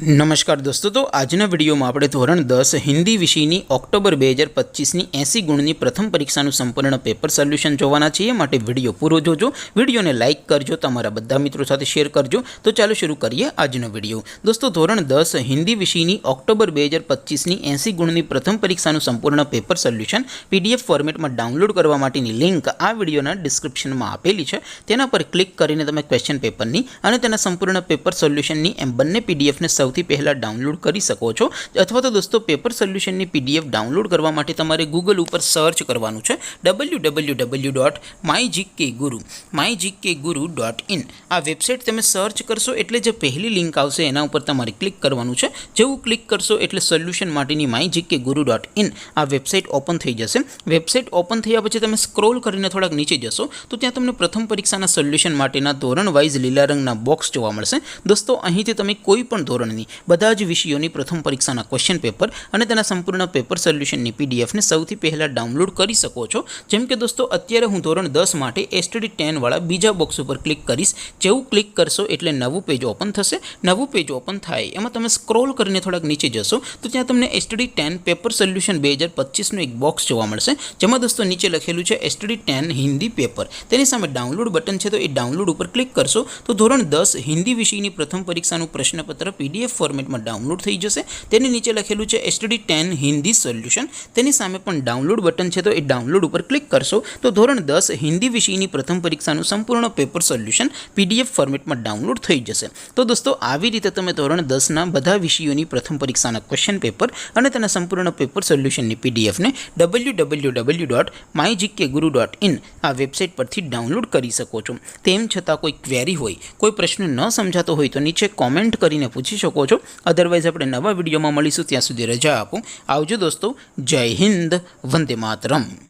नमस्कार दोस्तों, तो आजना विडियो में આપણે ધોરણ 10 હિન્દી વિષયની ઓક્ટોબર 2025ની 80 ગુણની પ્રથમ પરીક્ષાનું સંપૂર્ણ પેપર સોલ્યુશન જોવાના છીએ। માટે વિડિયો પૂરો જોજો, વિડિયોને લાઈક કરજો, તમારા બધા મિત્રો સાથે શેર કરજો। તો ચાલો શરૂ કરીએ આજનો વિડિયો। દોસ્તો, ધોરણ 10 હિન્દી વિષયની ઓક્ટોબર 2025ની 80 ગુણની પ્રથમ પરીક્ષાનું સંપૂર્ણ પેપર સોલ્યુશન પીડીએફ ફોર્મેટમાં ડાઉનલોડ કરવા માટેની લિંક આ વિડિયોના ડિસ્ક્રિપ્શનમાં આપેલી છે। તેના પર ક્લિક કરીને તમે ક્વેશ્ચન પેપરની અને તેના સંપૂર્ણ પેપર સોલ્યુશનની એમ બંને પીડીએફને સૌથી પહેલા ડાઉનલોડ કરી શકો છો। અથવા તો દોસ્તો, પેપર સોલ્યુશનની પીડીએફ ડાઉનલોડ કરવા માટે તમારે ગૂગલ ઉપર સર્ચ કરવાનું છે www.mygkguru.in। આ વેબસાઇટ તમે સર્ચ કરશો એટલે જે પહેલી લિંક આવશે એના ઉપર તમારે ક્લિક કરવાનું છે। જેવું ક્લિક કરશો એટલે સોલ્યુશન માટેની mygkguru.in આ વેબસાઇટ ઓપન થઈ જશે। વેબસાઇટ ઓપન થયા પછી તમે સ્ક્રોલ કરીને થોડાક નીચે જશો તો ત્યાં તમને પ્રથમ પરીક્ષાના સોલ્યુશન માટેના ધોરણ વાઇઝ લીલા રંગના બોક્સ જોવા મળશે। દોસ્તો, અહીંથી તમે કોઈ પણ ધોરણની બધા જ વિષયોની પ્રથમ પરીક્ષાના ક્વેશ્ચન પેપર અને તેના સંપૂર્ણ પેપર સોલ્યુશનની પીડીએફને સૌથી પહેલાં ડાઉનલોડ કરી શકો છો। જેમ કે દોસ્તો, અત્યારે હું ધોરણ 10 માટે એસટીડી 10 વાળા બીજા બોક્સ ઉપર ક્લિક કરીશ। જેવું ક્લિક કરશો એટલે નવું પેજ ઓપન થશે। નવું પેજ ઓપન થાય એમાં તમે સ્ક્રોલ કરીને થોડાક નીચે જશો તો ત્યાં તમને એસટીડી 10 પેપર સોલ્યુશન 2025નું એક બોક્સ જોવા મળશે। જેમાં દોસ્તો નીચે લખેલું છે એસટીડી 10 હિન્દી પેપર। તેની સામે ડાઉનલોડ બટન છે, તો એ ડાઉનલોડ ઉપર ક્લિક કરશો તો ધોરણ 10 હિન્દી વિષયની પ્રથમ પરીક્ષાનું પ્રશ્નપત્ર પીડીએફ ફોર્મેટમાં ડાઉનલોડ થઈ જશે। તેની નીચે લખેલું છે એસટીડી 10 હિન્દી સોલ્યુશન। તેની સામે પણ ડાઉનલોડ બટન છે, તો એ ડાઉનલોડ ઉપર ક્લિક કરશો તો ધોરણ 10 હિન્દી વિષયની પ્રથમ પરીક્ષાનું સંપૂર્ણ પેપર સોલ્યુશન પીડીએફ ફોર્મેટમાં ડાઉનલોડ થઈ જશે। તો દોસ્તો, આવી રીતે તમે ધોરણ 10ના બધા વિષયોની પ્રથમ પરીક્ષાના ક્વેશ્ચન પેપર અને તેના સંપૂર્ણ પેપર સોલ્યુશનની પીડીએફને www.mygkguru.in આ વેબસાઇટ પરથી ડાઉનલોડ કરી શકો છો। તેમ છતાં કોઈ ક્વેરી હોય, કોઈ પ્રશ્ન ન સમજાતો હોય તો નીચે કોમેન્ટ કરીને પૂછી શકો છો। અદરવાઇઝ આપણે નવા વિડીયોમાં મળીશું, ત્યાં સુધી રજા આપો। આવજો દોસ્તો, જય હિન્દ, વંદે માતરમ।